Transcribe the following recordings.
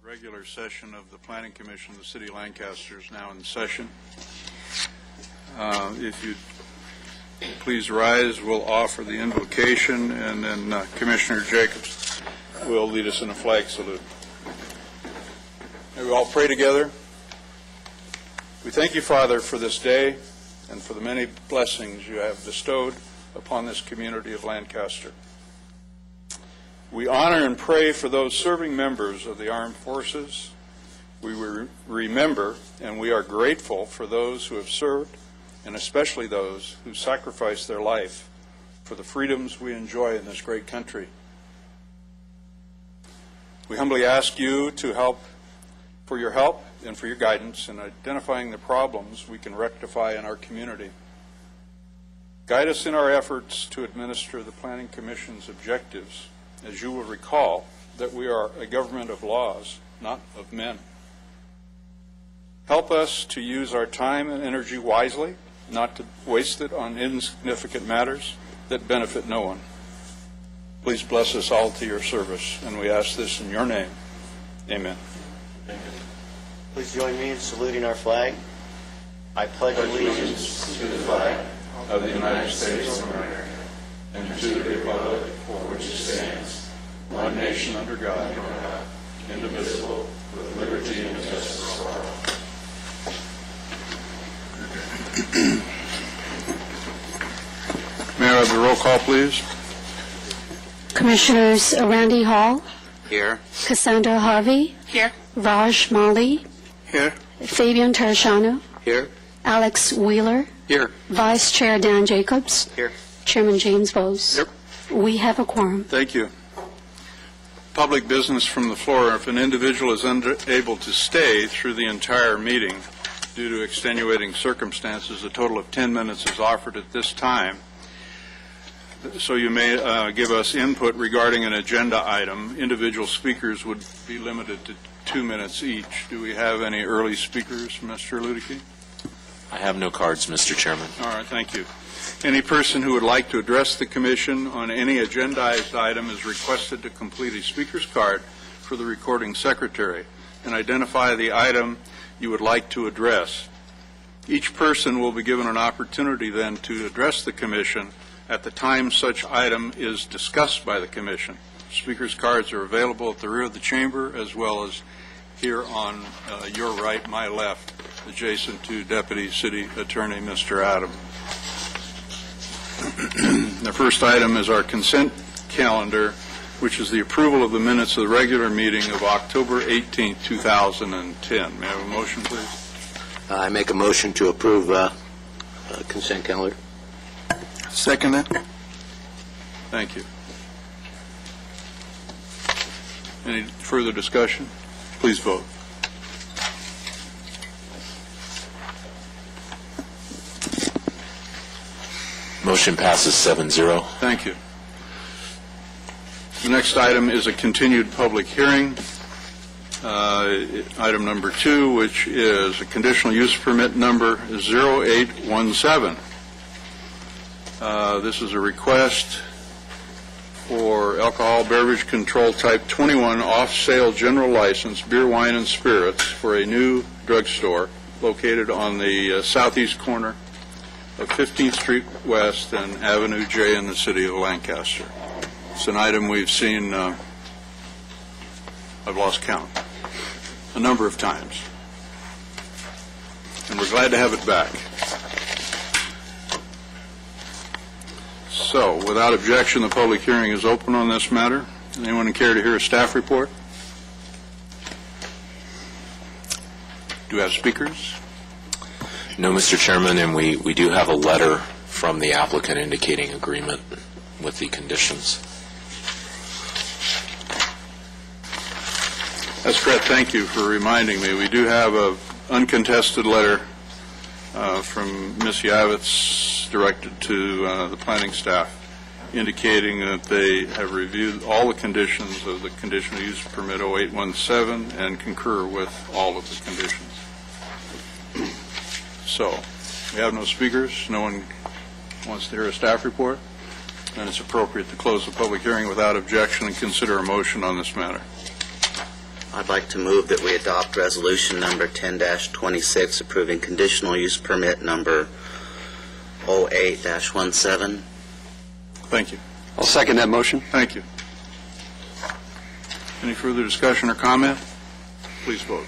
Regular session of the Planning Commission of the City of Lancaster is now in session. If you please rise, we'll offer the invocation, and then Commissioner Jacobs will lead us in a flag salute. May we all pray together. We thank you, Father, for this day and for the many blessings you have bestowed upon this community of Lancaster. We honor and pray for those serving members of the armed forces. We remember and we are grateful for those who have served, and especially those who sacrificed their life for the freedoms we enjoy in this great country. We humbly ask you to help and for your guidance in identifying the problems we can rectify in our community. Guide us in our efforts to administer the Planning Commission's objectives. As you will recall, that we are a government of laws, not of men. Help us to use our time and energy wisely, not to waste it on insignificant matters that benefit no one. Please bless us all to your service, and we ask this in your name. Amen. Please join me in saluting our flag. I pledge allegiance to the flag of the United States of America and to the republic for which it stands, one nation under God, indivisible, with liberty and justice for all. May I have the roll call, please? Commissioners Randy Hall. Here. Cassandra Harvey. Here. Raj Mali. Here. Fabian Terracciano. Here. Alex Wheeler. Here. Vice Chair Dan Jacobs. Here. Chairman James Bose. Yep. We have a quorum. Thank you. Public business from the floor. If an individual is unable to stay through the entire meeting due to extenuating circumstances, a total of 10 minutes is offered at this time. So you may give us input regarding an agenda item. Individual speakers would be limited to 2 minutes each. Do we have any early speakers, Mr. Ludicky? I have no cards, Mr. Chairman. All right, thank you. Any person who would like to address the Commission on any agendized item is requested to complete a speaker's card for the recording secretary and identify the item you would like to address. Each person will be given an opportunity then to address the Commission at the time such item is discussed by the Commission. Speaker's cards are available at the rear of the chamber as well as here on your right, my left, adjacent to Deputy City Attorney Mr. Adam. The first item is our consent calendar, which is the approval of the minutes of the regular meeting of October 18, 2010. May I have a motion, please? I make a motion to approve consent calendar. Second it. Thank you. Any further discussion? Please vote. Motion passes 7-0. Thank you. The next item is a continued public hearing. Item number 2, which is a conditional use permit number 0817. This is a request for alcohol beverage control type 21 off-sale general license, beer, wine, and spirits for a new drugstore located on the southeast corner of 15th Street West and Avenue J in the city of Lancaster. It's an item we've seen, I've lost count, a number of times. And we're glad to have it back. So, without objection, the public hearing is open on this matter. Anyone care to hear a staff report? Do we have speakers? No, Mr. Chairman, and we do have a letter from the applicant indicating agreement with the conditions. That's correct. Thank you for reminding me. We do have an uncontested letter from Ms. Yavitz directed to the planning staff indicating that they have reviewed all the conditions of the conditional use permit 0817 and concur with all of the conditions. So, we have no speakers. No one wants to hear a staff report. Then it's appropriate to close the public hearing without objection and consider a motion on this matter. I'd like to move that we adopt resolution number 10-26 approving conditional use permit number 08-17. Thank you. I'll second that motion. Thank you. Any further discussion or comment? Please vote.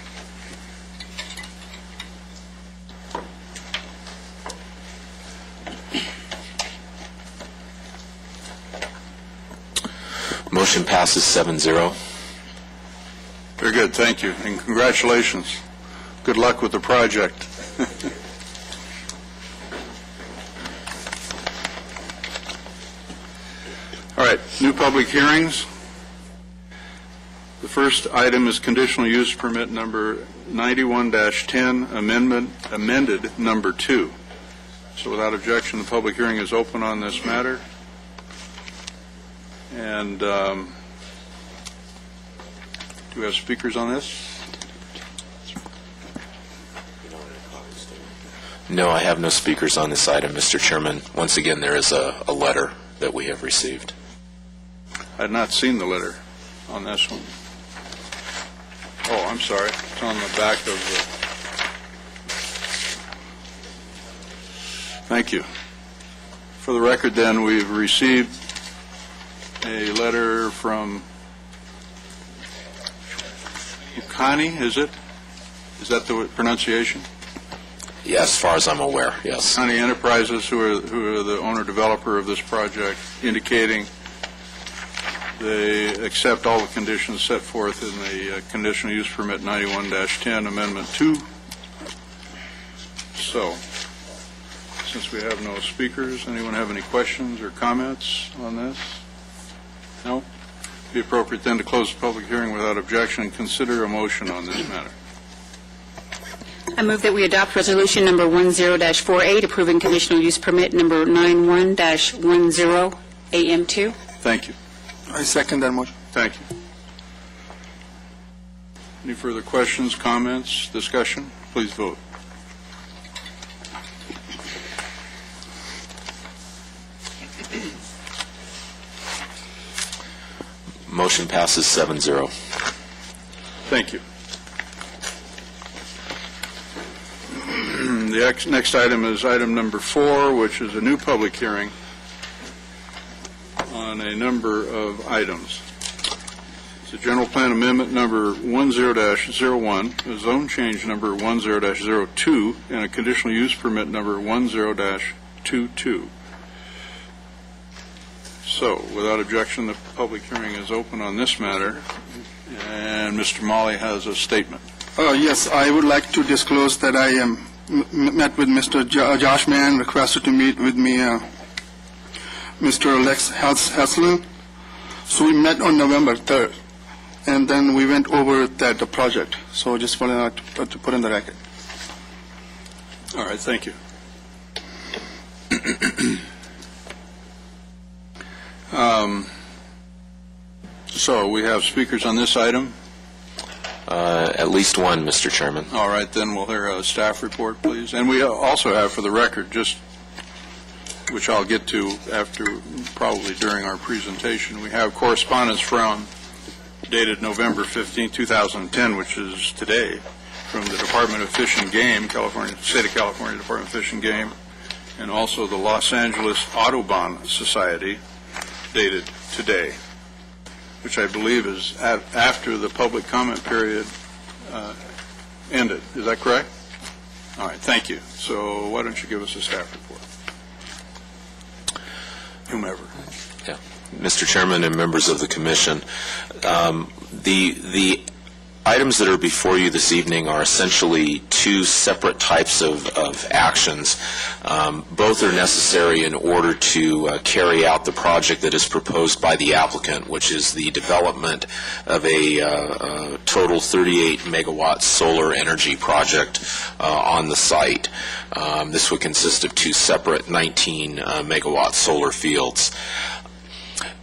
Motion passes 7-0. Very good, thank you, and congratulations. Good luck with the project. All right, new public hearings. The first item is conditional use permit number 91-10, amended number 2. So without objection, the public hearing is open on this matter. And do we have speakers on this? No, I have no speakers on this item, Mr. Chairman. Once again, there is a letter that we have received. I had not seen the letter on this one. Oh, I'm sorry. It's on the back of the... Thank you. For the record, then, we've received a letter from Ukani, is it? Is that the pronunciation? Yeah, as far as I'm aware, yes. Ukani Enterprises, who are the owner-developer of this project, indicating they accept all the conditions set forth in the conditional use permit 91-10 Amendment 2. So, since we have no speakers, anyone have any questions or comments on this? No? It'd be appropriate then to close the public hearing without objection and consider a motion on this matter. I move that we adopt resolution number 10-48 approving conditional use permit number 91-10 AM2. Thank you. I second that motion. Thank you. Any further questions, comments, discussion? Please vote. Motion passes 7-0. Thank you. The next item is item number 4, which is a new public hearing on a number of items. It's a general plan amendment number 10-01, a zone change number 10-02, and a conditional use permit number 10-22. So, without objection, the public hearing is open on this matter, and Mr. Molly has a statement. Yes, I would like to disclose that I met with Mr. Josh Mann, requested to meet with me, Mr. Lex Haslin. So we met on November 3rd, and then we went over the project. So just wanted to put in the record. All right, thank you. So we have speakers on this item. At least one, Mr. Chairman. All right, then we'll hear a staff report, please. And we also have, for the record, just which I'll get to after, probably during our presentation, we have correspondence from dated November 15, 2010, which is today, from the Department of Fish and Game, State of California Department of Fish and Game, and also the Los Angeles Audubon Society, dated today, which I believe is after the public comment period ended. Is that correct? All right, thank you. So why don't you give us a staff report? Whomever. Yeah. Mr. Chairman and members of the Commission, the items that are before you this evening are essentially two separate types of actions. Both are necessary in order to carry out the project that is proposed by the applicant, which is the development of a total 38 megawatt solar energy project on the site. This would consist of two separate 19 megawatt solar fields.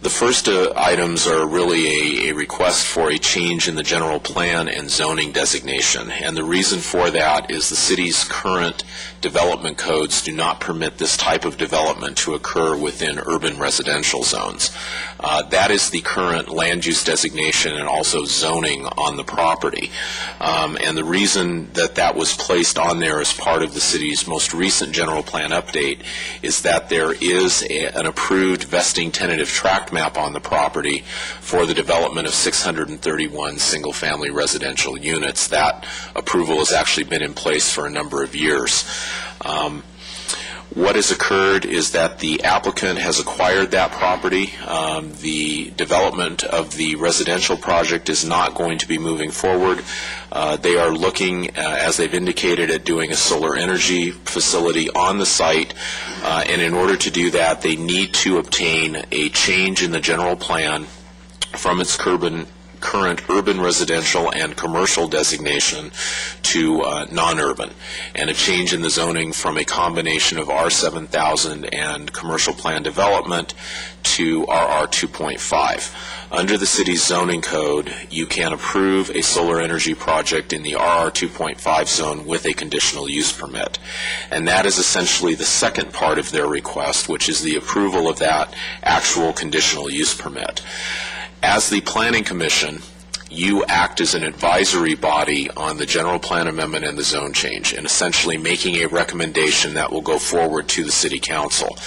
The first items are really a request for a change in the general plan and zoning designation, and the reason for that is the city's current development codes do not permit this type of development to occur within urban residential zones. That is the current land use designation and also zoning on the property. And the reason that that was placed on there as part of the city's most recent general plan update is that there is an approved vesting tentative tract map on the property for the development of 631 single-family residential units. That approval has actually been in place for a number of years. What has occurred is that the applicant has acquired that property. The development of the residential project is not going to be moving forward. They are looking, as they've indicated, at doing a solar energy facility on the site, and in order to do that, they need to obtain a change in the general plan from its current urban residential and commercial designation to non-urban, and a change in the zoning from a combination of R7000 and commercial plan development to RR 2.5. Under the city's zoning code, you can approve a solar energy project in the RR 2.5 zone with a conditional use permit. And that is essentially the second part of their request, which is the approval of that actual conditional use permit. As the Planning Commission, you act as an advisory body on the general plan amendment and the zone change, and essentially making a recommendation that will go forward to the City Council.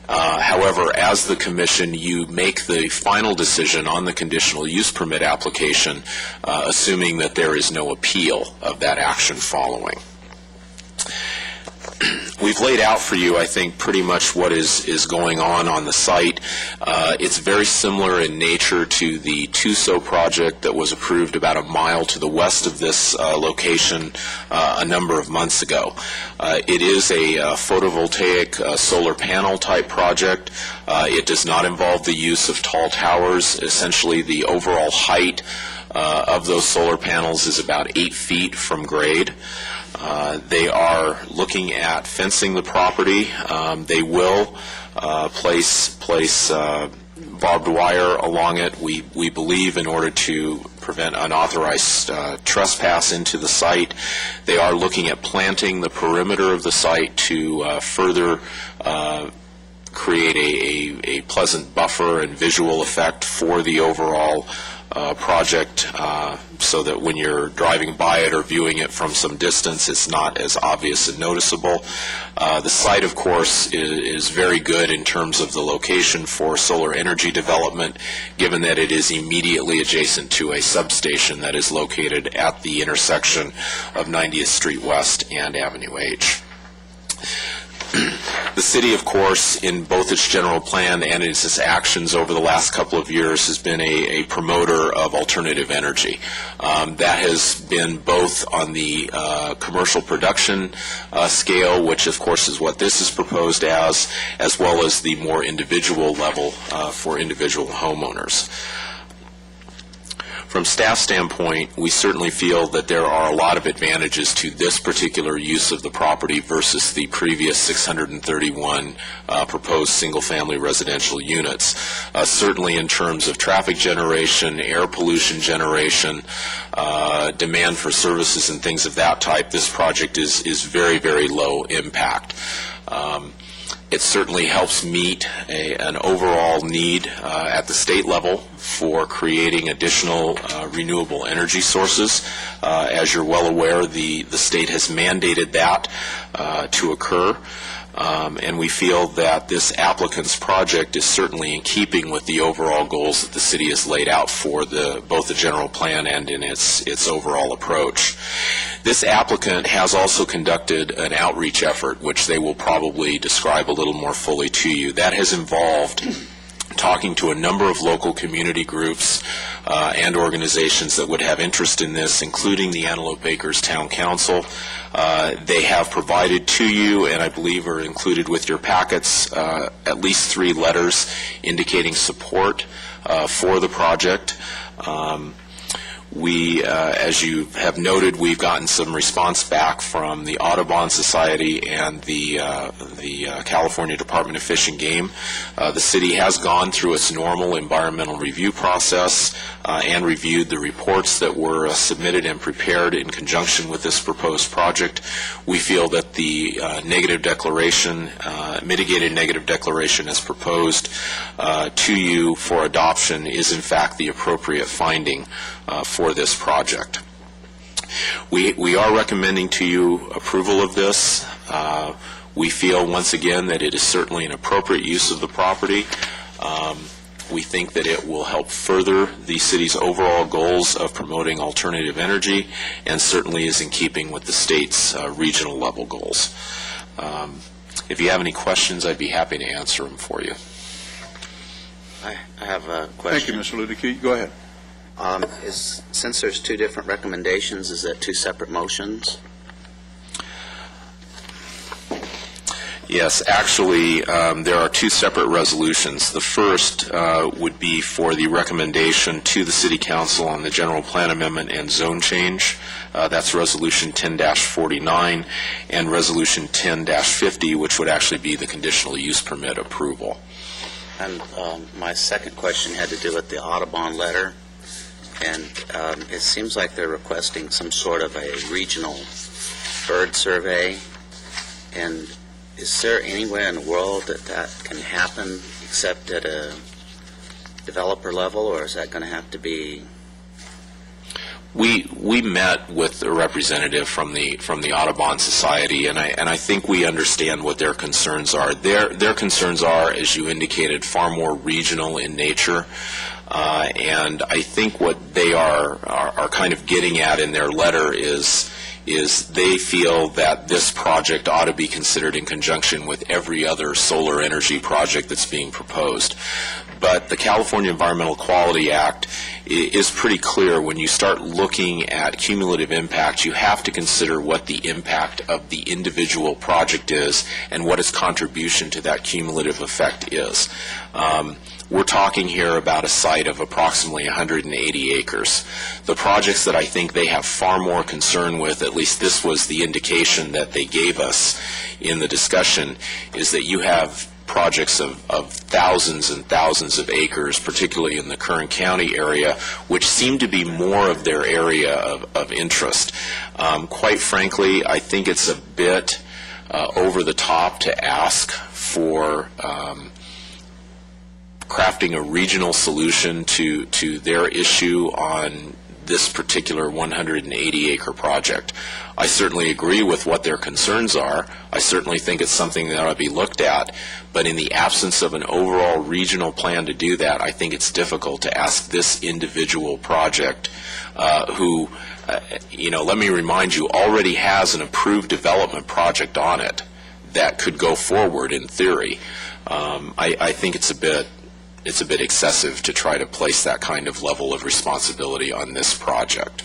However, as the Commission, you make the final decision on the conditional use permit application, assuming that there is no appeal of that action following. We've laid out for you, I think, pretty much what is going on the site. It's very similar in nature to the Tuso project that was approved about a mile to the west of this location a number of months ago. It is a photovoltaic solar panel type project. It does not involve the use of tall towers. Essentially, the overall height of those solar panels is about 8 feet from grade. They are looking at fencing the property. They will place barbed wire along it, we believe, in order to prevent unauthorized trespass into the site. They are looking at planting the perimeter of the site to further create a pleasant buffer and visual effect for the overall project, so that when you're driving by it or viewing it from some distance, it's not as obvious and noticeable. The site, of course, is very good in terms of the location for solar energy development, given that it is immediately adjacent to a substation that is located at the intersection of 90th Street West and Avenue H. The city, of course, in both its general plan and its actions over the last couple of years, has been a promoter of alternative energy. That has been both on the commercial production scale, which of course is what this is proposed as well as the more individual level for individual homeowners. From staff standpoint, we certainly feel that there are a lot of advantages to this particular use of the property versus the previous 631 proposed single-family residential units. Certainly in terms of traffic generation, air pollution generation, demand for services and things of that type, this project is very, very low impact. It certainly helps meet an overall need at the state level for creating additional renewable energy sources. As you're well aware, the state has mandated that to occur. And we feel that this applicant's project is certainly in keeping with the overall goals that the city has laid out for both the general plan and in its overall approach. This applicant has also conducted an outreach effort, which they will probably describe a little more fully to you. That has involved talking to a number of local community groups and organizations that would have interest in this, including the Antelope Acres Town Council. They have provided to you, and I believe are included with your packets, at least 3 letters indicating support for the project. We, as you have noted, we've gotten some response back from the Audubon Society and the California Department of Fish and Game. The city has gone through its normal environmental review process and reviewed the reports that were submitted and prepared in conjunction with this proposed project. We feel that the negative declaration, mitigated negative declaration as proposed to you for adoption is in fact the appropriate finding for this project. We are recommending to you approval of this. We feel once again that it is certainly an appropriate use of the property. We think that it will help further the city's overall goals of promoting alternative energy and certainly is in keeping with the state's regional level goals. If you have any questions, I'd be happy to answer them for you. I have a Thank you, question. Mr. Ludicky. Go ahead. Since there's two different recommendations, is that two separate motions? Yes, actually, there are two separate resolutions. The first would be for the recommendation to the City Council on the General Plan Amendment and Zone Change. That's Resolution 10-49 and Resolution 10-50, which would actually be the conditional use permit approval. And my second question had to do with the Audubon letter, and it seems like they're requesting some sort of a regional bird survey, and is there anywhere in the world that that can happen except at a developer level, or is that going to have to be? We met with a representative from the Audubon Society, and I think we understand what their concerns are. Their concerns are, as you indicated, far more regional in nature, and I think what they are kind of getting at in their letter is they feel that this project ought to be considered in conjunction with every other solar energy project that's being proposed. But the California Environmental Quality Act is pretty clear. When you start looking at cumulative impact, you have to consider what the impact of the individual project is and what its contribution to that cumulative effect is. We're talking here about a site of approximately 180 acres. The projects that I think they have far more concern with, at least this was the indication that they gave us in the discussion, is that you have projects of thousands and thousands of acres, particularly in the Kern County area, which seem to be more of their area of interest. Quite frankly, I think it's a bit over the top to ask for crafting a regional solution to their issue on this particular 180-acre project. I certainly agree with what their concerns are. I certainly think it's something that ought to be looked at, but in the absence of an overall regional plan to do that, I think it's difficult to ask this individual project who, let me remind you, already has an approved development project on it that could go forward in theory. I think it's a bit excessive to try to place that kind of level of responsibility on this project.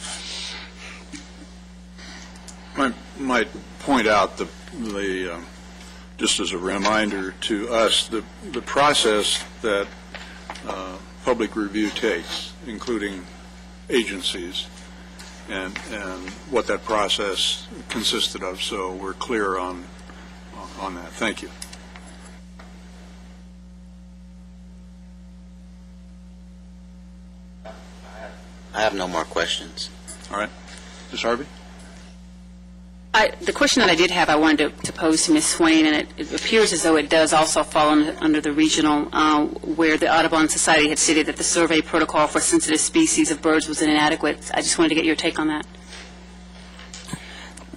I might point out just as a reminder to us, the process that public review takes, including agencies, and what that process consisted of, so we're clear on that. Thank you. I have no more questions. All right. Ms. Harvey? The question that I did have, I wanted to pose to Ms. Swain, and it appears as though it does also fall under the regional, where the Audubon Society had stated that the survey protocol for sensitive species of birds was inadequate. I just wanted to get your take on that.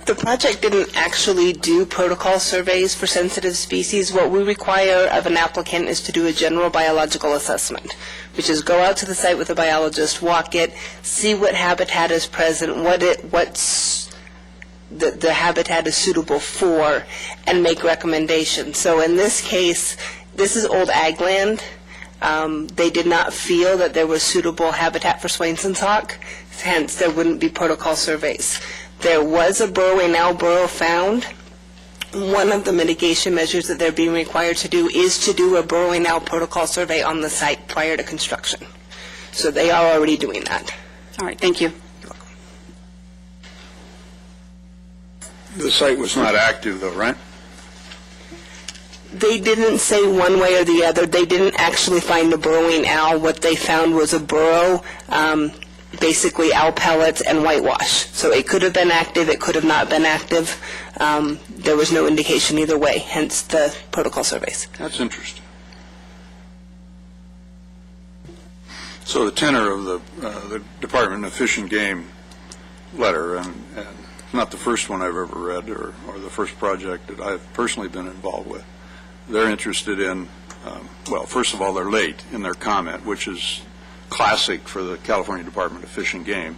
The project didn't actually do protocol surveys for sensitive species. What we require of an applicant is to do a general biological assessment, which is go out to the site with a biologist, walk it, see what habitat is present, what's the habitat is suitable for, and make recommendations. So in this case, this is old ag land. They did not feel that there was suitable habitat for Swainson's hawk, hence there wouldn't be protocol surveys. There was a burrowing owl burrow found. One of the mitigation measures that they're being required to do is to do a burrowing owl protocol survey on the site prior to construction. So they are already doing that. All right, thank you. The site was not active, though, right? They didn't say one way or the other. They didn't actually find a burrowing owl. What they found was a burrow, basically owl pellets and whitewash. So it could have been active, it could have not been active. There was no indication either way, hence the protocol surveys. That's interesting. So the tenor of the Department of Fish and Game letter, and not the first one I've ever read or the first project that I've personally been involved with, they're interested in, well, first of all, they're late in their comment, which is classic for the California Department of Fish and Game,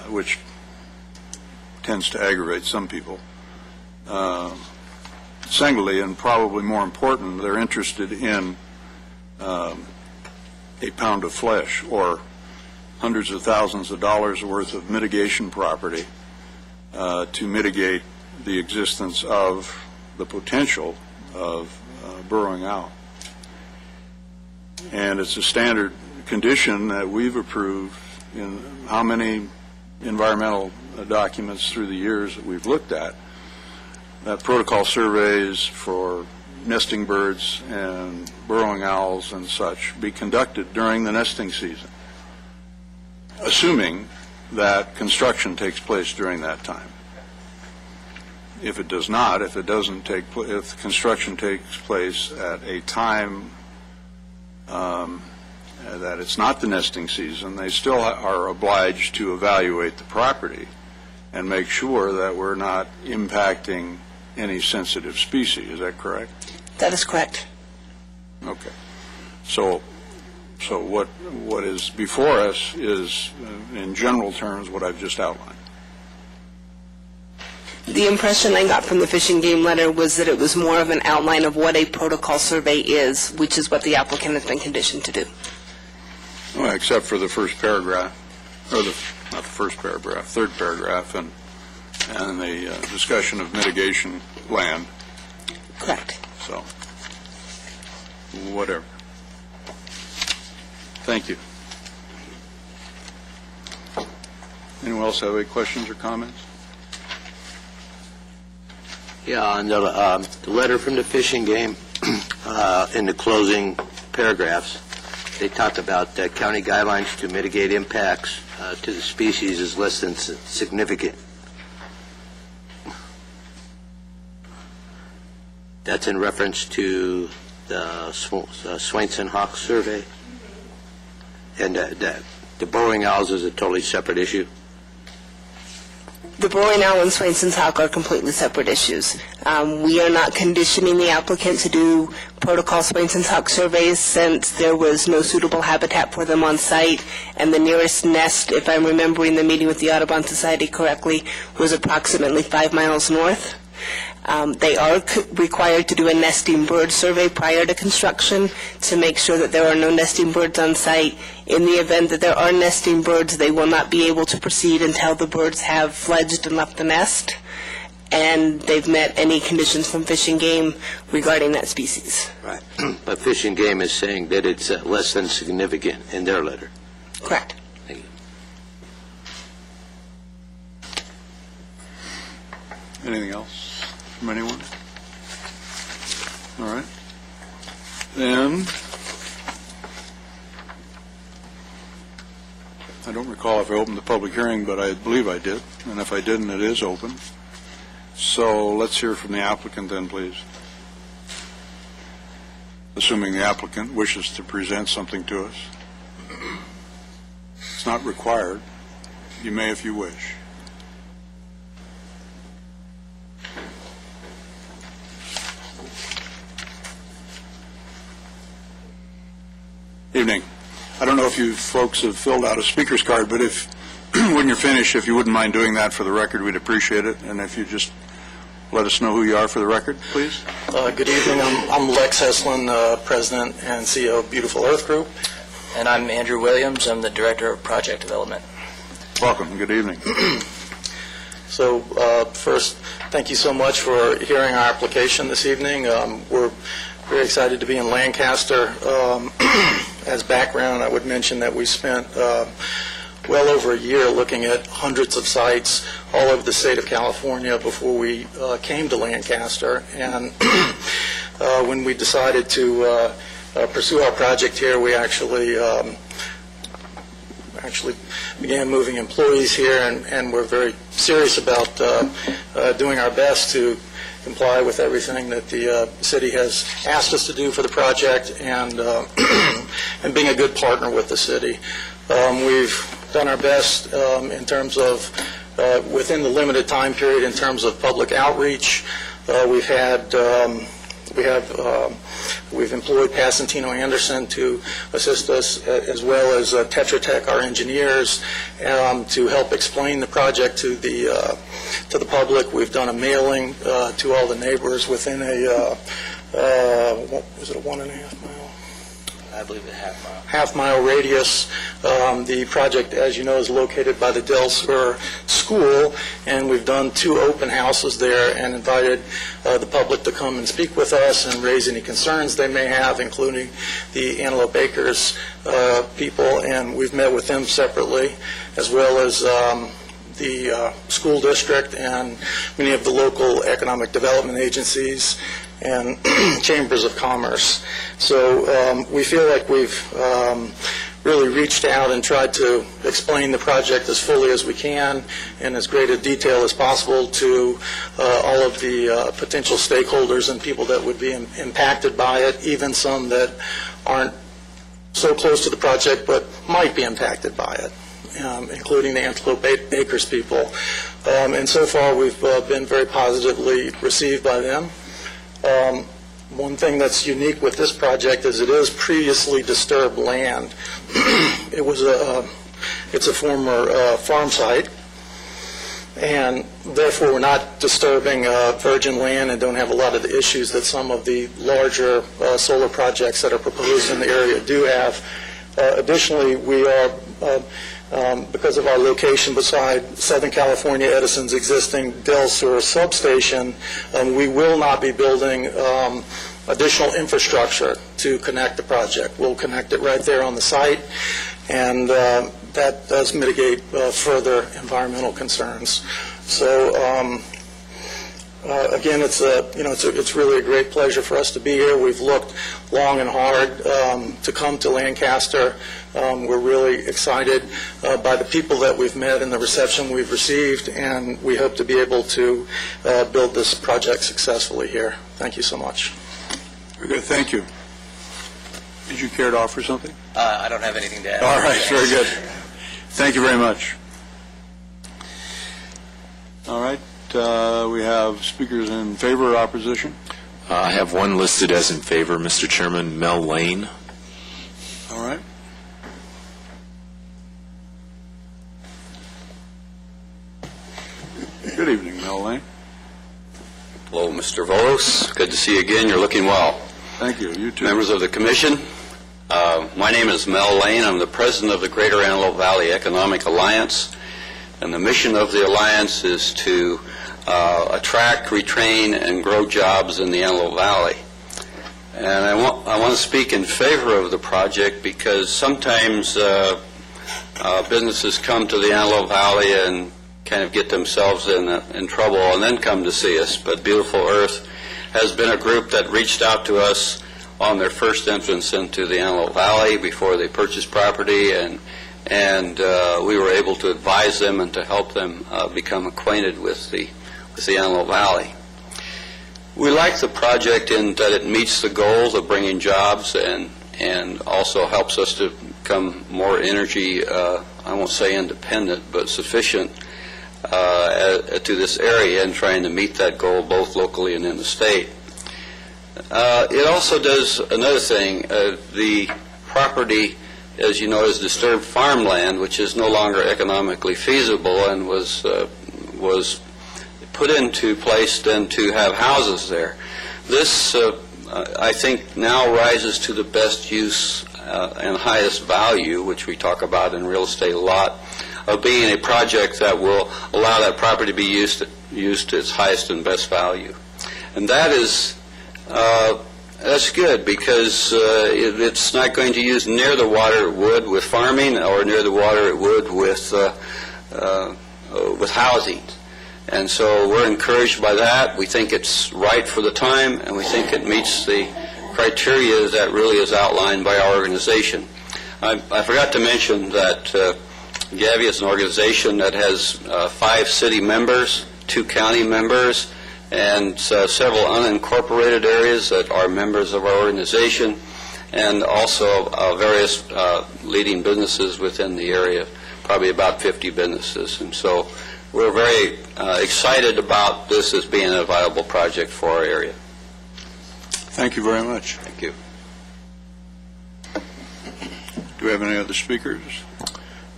which tends to aggravate some people. Secondly, and probably more important, they're interested in a pound of flesh or hundreds of thousands of dollars worth of mitigation property to mitigate the existence of the potential of burrowing owl. And it's a standard condition that we've approved in how many environmental documents through the years that we've looked at, that protocol surveys for nesting birds and burrowing owls and such be conducted during the nesting season, assuming that construction takes place during that time. If it does not, if construction takes place at a time that it's not the nesting season, they still are obliged to evaluate the property and make sure that we're not impacting any sensitive species. Is that correct? That is correct. Okay. So what is before us is, in general terms, what I've just outlined. The impression I got from the Fish and Game letter was that it was more of an outline of what a protocol survey is, which is what the applicant has been conditioned to do. Well, except for the first paragraph, or not the first paragraph, third paragraph, and the discussion of mitigation land. Correct. So, whatever. Thank you. Anyone else have any questions or comments? Yeah, on the letter from the Fish and Game, in the closing paragraphs, they talked about county guidelines to mitigate impacts to the species is less than significant. That's in reference to the Swainson Hawk survey, and the burrowing owls is a totally separate issue. The burrowing owl and Swainson's hawk are completely separate issues. We are not conditioning the applicant to do protocol Swainson's hawk surveys since there was no suitable habitat for them on site, and the nearest nest, if I'm remembering the meeting with the Audubon Society correctly, was approximately 5 miles north. They are required to do a nesting bird survey prior to construction to make sure that there are no nesting birds on site. In the event that there are nesting birds, they will not be able to proceed until the birds have fledged and left the nest, and they've met any conditions from Fish and Game regarding that species. Right. But Fish and Game is saying that it's less than significant in their letter. Correct. Thank you. Anything else from anyone? All right. Then, I don't recall if I opened the public hearing, but I believe I did. And if I didn't, it is open. So let's hear from the applicant then, please. Assuming the applicant wishes to present something to us. It's not required. You may if you wish. Evening. I don't know if you folks have filled out a speaker's card, but if, when you're finished, if you wouldn't mind doing that for the record, we'd appreciate it. And if you just let us know who you are for the record, please. Good evening. I'm Lex Heslin, President and CEO of Beautiful Earth Group. And I'm Andrew Williams. I'm the Director of Project Development. Welcome. Good evening. So first, thank you so much for hearing our application this evening. We're very excited to be in Lancaster. As background, I would mention that we spent well over a year looking at hundreds of sites all over the state of California before we came to Lancaster. And when we decided to pursue our project here, we actually began moving employees here, and we're very serious about doing our best to comply with everything that the city has asked us to do for the project, and and being a good partner with the city. We've done our best in terms of, within the limited time period, in terms of public outreach. We've employed Passantino Anderson to assist us, as well as Tetra Tech, our engineers, to help explain the project to the public. We've done a mailing to all the neighbors within a, is it a 1.5 mile? I believe a half-mile. Half-mile radius. The project, as you know, is located by the Del Sur School, and we've done 2 open houses there and invited the public to come and speak with us and raise any concerns they may have, including the Antelope Acres people, and we've met with them separately, as well as the school district and many of the local economic development agencies and chambers of commerce. So we feel like we've really reached out and tried to explain the project as fully as we can in as great a detail as possible to all of the potential stakeholders and people that would be impacted by it, even some that aren't so close to the project but might be impacted by it, including the Antelope Acres people. And so far we've been very positively received by them. One thing that's unique with this project is it is previously disturbed land. It's a former farm site, and therefore we're not disturbing virgin land and don't have a lot of the issues that some of the larger solar projects that are proposed in the area do have. Additionally, we are because of our location beside Southern California Edison's existing Del Sur substation, we will not be building additional infrastructure to connect the project. We'll connect it right there on the site, and that does mitigate further environmental concerns. So again, it's really a great pleasure for us to be here. We've looked long and hard to come to Lancaster. We're really excited by the people that we've met and the reception we've received, and we hope to be able to build this project successfully here. Thank you so much. Very good. Thank you. Did you care to offer something? I don't have anything to add. All right. Very good. Thank you very much. All right. We have speakers in favor or opposition. I have one listed as in favor, Mr. Chairman, Mel Lane. All right. Good evening, Mel Lane. Hello, Mr. Volos. Good to see you again. You're looking well. Thank you. You too. Members of the Commission, my name is Mel Lane. I'm the president of the Greater Antelope Valley Economic Alliance, and the mission of the Alliance is to attract, retrain, and grow jobs in the Antelope Valley. And I want to speak in favor of the project because sometimes businesses come to the Antelope Valley and kind of get themselves in trouble and then come to see us. But Beautiful Earth has been a group that reached out to us on their first entrance into the Antelope Valley before they purchased property, and we were able to advise them and to help them become acquainted with the Antelope Valley. We like the project in that it meets the goals of bringing jobs and also helps us to become more energy, I won't say independent, but sufficient to this area and trying to meet that goal both locally and in the state. It also does another thing. The property, as you know, is disturbed farmland, which is no longer economically feasible and was put into place then to have houses there. This, I think, now rises to the best use and highest value, which we talk about in real estate a lot, of being a project that will allow that property to be used to its highest and best value. And that is That's good, because it's not going to use near the water it would with farming, or near the water it would with housing. And so we're encouraged by that. We think it's right for the time, and we think it meets the criteria that really is outlined by our organization. I forgot to mention that GAVI is an organization that has 5 city members, 2 county members, and several unincorporated areas that are members of our organization, and also various leading businesses within the area, probably about 50 businesses. And so we're very excited about this as being a viable project for our area. Thank you very much. Thank you. Do we have any other speakers?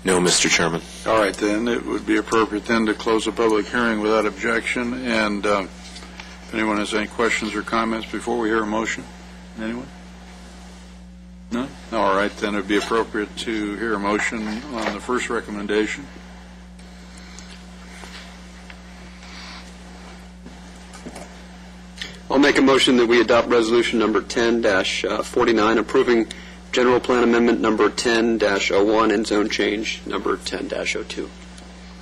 No, Mr. Chairman. All right, then, it would be appropriate then to close the public hearing without objection, and if anyone has any questions or comments before we hear a motion. Anyone? No? All right, then it would be appropriate to hear a motion on the first recommendation. I'll make a motion that we adopt resolution number 10-49, approving general plan amendment number 10-01 and zone change number 10-02.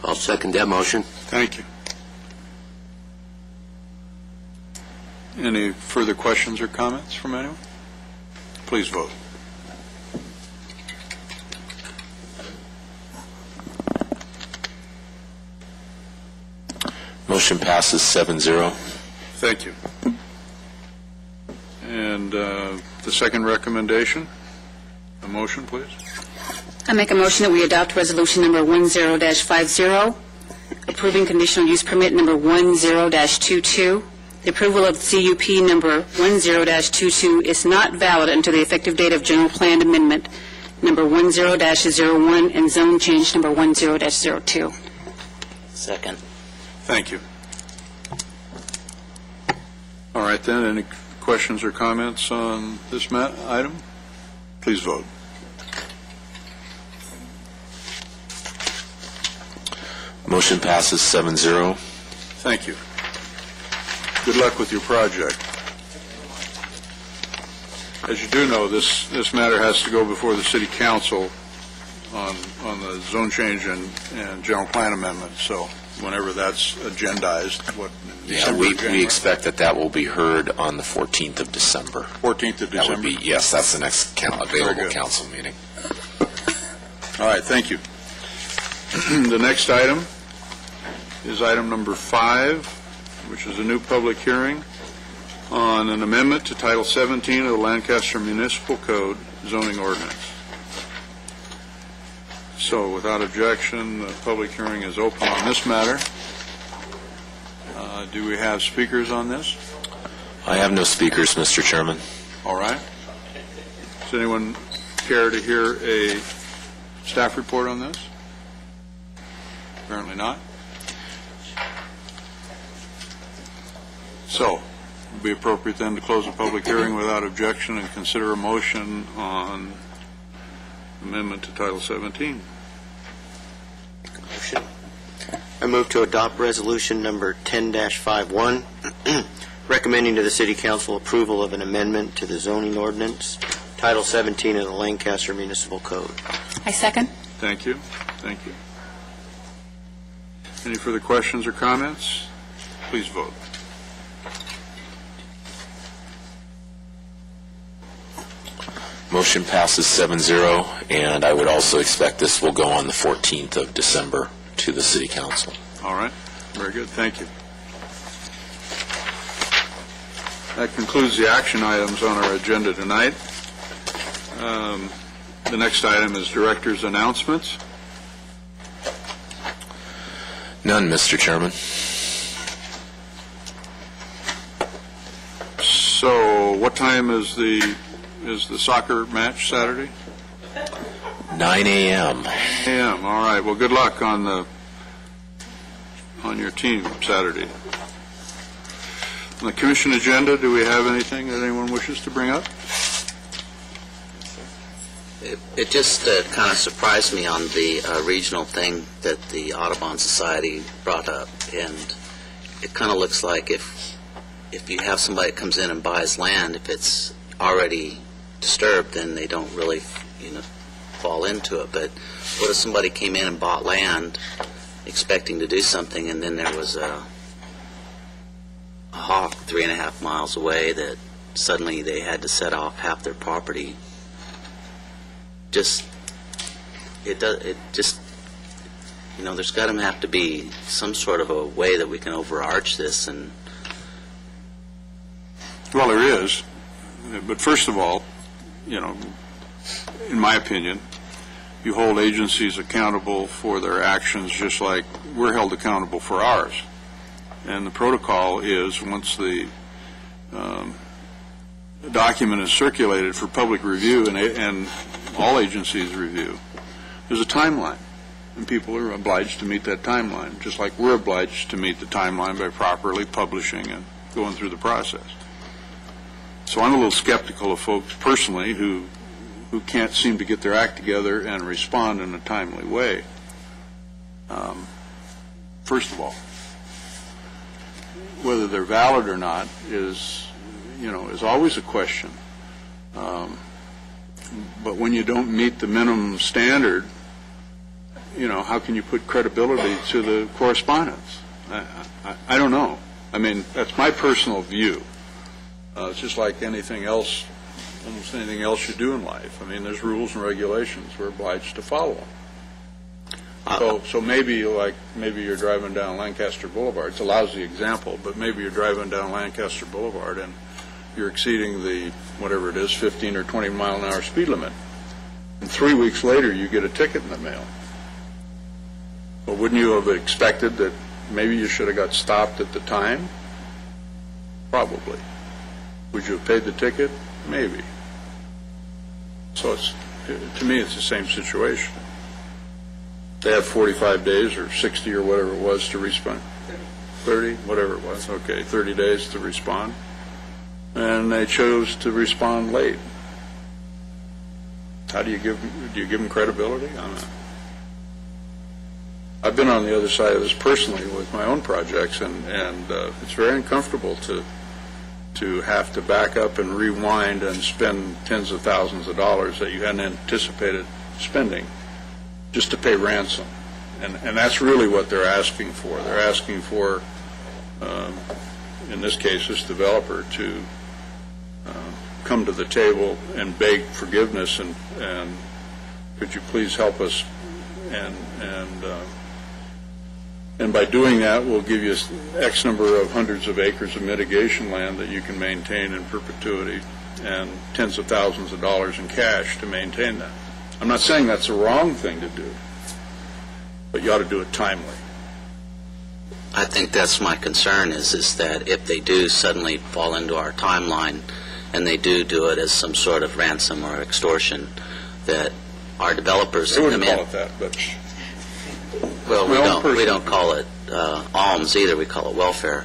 I'll second that motion. Thank you. Any further questions or comments from anyone? Please vote. Motion passes 7-0. Thank you. And the second recommendation, a motion, please. I make a motion that we adopt resolution number 10-50, approving conditional use permit number 10-22. The approval of CUP number 10-22 is not valid until the effective date of general plan amendment number 10-01 and zone change number 10-02. Second. Thank you. All right, then, any questions or comments on this item? Please vote. Motion passes 7-0. Thank you. Good luck with your project. As you do know, this matter has to go before the City Council on the zone change and general plan amendment, so whenever that's agendized, Yeah, we expect that will be heard on the 14th of December. 14th of December? That would be, yes, that's the next available council meeting. All right, thank you. The next item is item number 5, which is a new public hearing on an amendment to Title 17 of the Lancaster Municipal Code zoning ordinance. So, without objection, the public hearing is open on this matter. Do we have speakers on this? I have no speakers, Mr. Chairman. All right. Does anyone care to hear a staff report on this? Apparently not. So, it would be appropriate then to close the public hearing without objection and consider a motion on amendment to Title 17. Motion. I move to adopt resolution number 10-51, recommending to the City Council approval of an amendment to the zoning ordinance, Title 17 of the Lancaster Municipal Code. I second. Thank you. Thank you. Any further questions or comments? Please vote. Motion passes 7-0, and I would also expect this will go on the 14th of December to the City Council. All right. Very good. Thank you. That concludes the action items on our agenda tonight. The next item is Director's announcements. None, Mr. Chairman. So, what time is the soccer match Saturday? 9 a.m. a.m. All right. Well, good luck on your team Saturday. On the commission agenda, do we have anything that anyone wishes to bring up? It just kind of surprised me on the regional thing that the Audubon Society brought up, and it kind of looks like if you have somebody that comes in and buys land, if it's already disturbed, then they don't really, fall into it. But what if somebody came in and bought land expecting to do something, and then there was a hawk 3.5 miles away that suddenly they had to set off half their property? There's got to have to be some sort of a way that we can overarch this. And Well, there is, but first of all, in my opinion, you hold agencies accountable for their actions just like we're held accountable for ours. And the protocol is, once the document is circulated for public review and all agencies review, there's a timeline. And people are obliged to meet that timeline, just like we're obliged to meet the timeline by properly publishing and going through the process. So I'm a little skeptical of folks personally who can't seem to get their act together and respond in a timely way. First of all, whether they're valid or not is always a question. But when you don't meet the minimum standard, how can you put credibility to the correspondence? I don't know. I mean, that's my personal view. It's just like anything else, almost anything else you do in life. I mean, there's rules and regulations. We're obliged to follow them. So maybe you're driving down Lancaster Boulevard. It's a lousy example, but maybe you're driving down Lancaster Boulevard and you're exceeding the, whatever it is, 15 or 20 mile an hour speed limit. And 3 weeks later, you get a ticket in the mail. Well, wouldn't you have expected that maybe you should have got stopped at the time? Probably. Would you have paid the ticket? Maybe. So to me, it's the same situation. They have 45 days or 60 or whatever it was to respond. 30, whatever it was. Okay, 30 days to respond. And they chose to respond late. How do you give them credibility? I don't know. I've been on the other side of this personally with my own projects, and it's very uncomfortable to have to back up and rewind and spend tens of thousands of dollars that you hadn't anticipated spending just to pay ransom. And that's really what they're asking for. They're asking for, in this case, this developer to come to the table and beg forgiveness and could you please help us, and by doing that, we'll give you X number of hundreds of acres of mitigation land that you can maintain in perpetuity and tens of thousands of dollars in cash to maintain that. I'm not saying that's a wrong thing to do, but you ought to do it timely. I think that's my concern is that if they do suddenly fall into our timeline and they do it as some sort of ransom or extortion, that our developers... They wouldn't call it that, but... Well, we don't call it alms either. We call it welfare.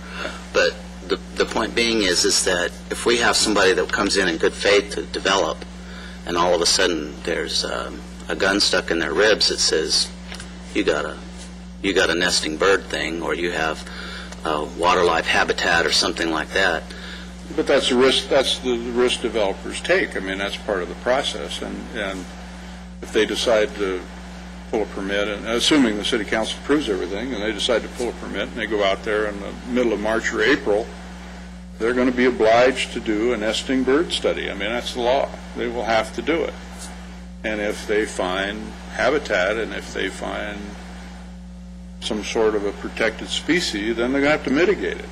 But the point being is that if we have somebody that comes in good faith to develop, and all of a sudden there's a gun stuck in their ribs that says you got a nesting bird thing, or you have water life habitat or something like that. But that's the risk. That's the risk developers take. I mean, that's part of the process. And if they decide to pull a permit, and assuming the city council approves everything, and they decide to pull a permit, and they go out there in the middle of March or April, they're going to be obliged to do a nesting bird study. I mean, that's the law. They will have to do it. And if they find habitat, and if they find some sort of a protected species, then they're going to have to mitigate it.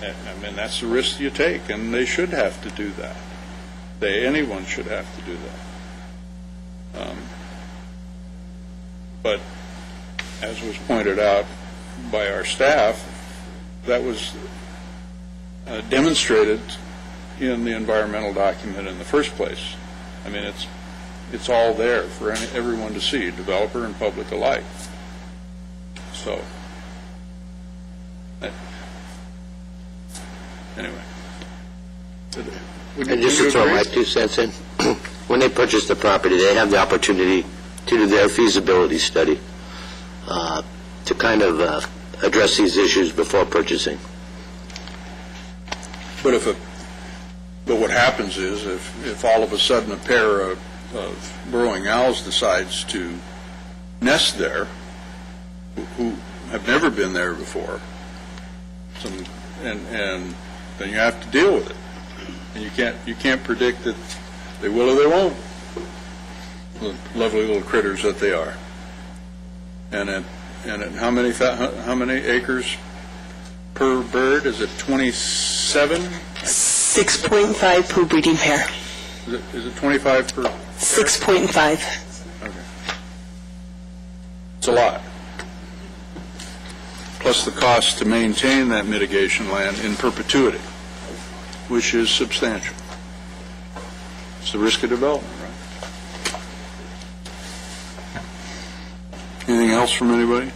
I mean, that's the risk you take, and they should have to do that. Anyone should have to do that. But as was pointed out by our staff, that was demonstrated in the environmental document in the first place. I mean, it's all there for everyone to see, developer and public alike. So, anyway. And just to throw my 2 cents in, when they purchase the property, they have the opportunity to do their feasibility study to kind of address these issues before purchasing. But if But what happens is, if all of a sudden a pair of burrowing owls decides to nest there, who have never been there before, and then you have to deal with it. And you can't predict that they will or they won't. The lovely little critters that they are. And at how many acres per bird? Is it 27? 6.5 per breeding pair. Is it 25 per? 6.5. Okay. It's a lot. Plus the cost to maintain that mitigation land in perpetuity, which is substantial. It's the risk of development, right? Anything else from anybody?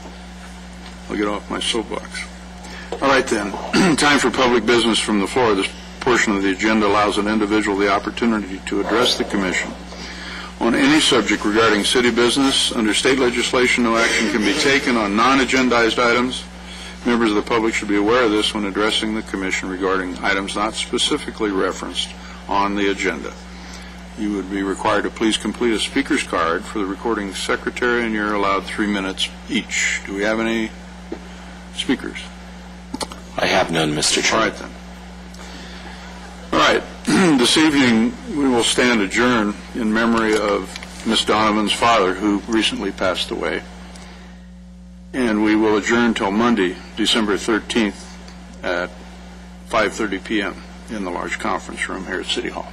I'll get off my soapbox. All right, then. Time for public business from the floor. This portion of the agenda allows an individual the opportunity to address the commission on any subject regarding city business. Under state legislation, no action can be taken on non-agendized items. Members of the public should be aware of this when addressing the commission regarding items not specifically referenced on the agenda. You would be required to please complete a speaker's card for the recording secretary, and you're allowed 3 minutes each. Do we have any speakers? I have none, Mr. All Chairman. right, then. All right. This evening, we will stand adjourned in memory of Miss Donovan's father, who recently passed away. And we will adjourn till Monday, December 13th at 5:30 p.m. in the large conference room here at City Hall.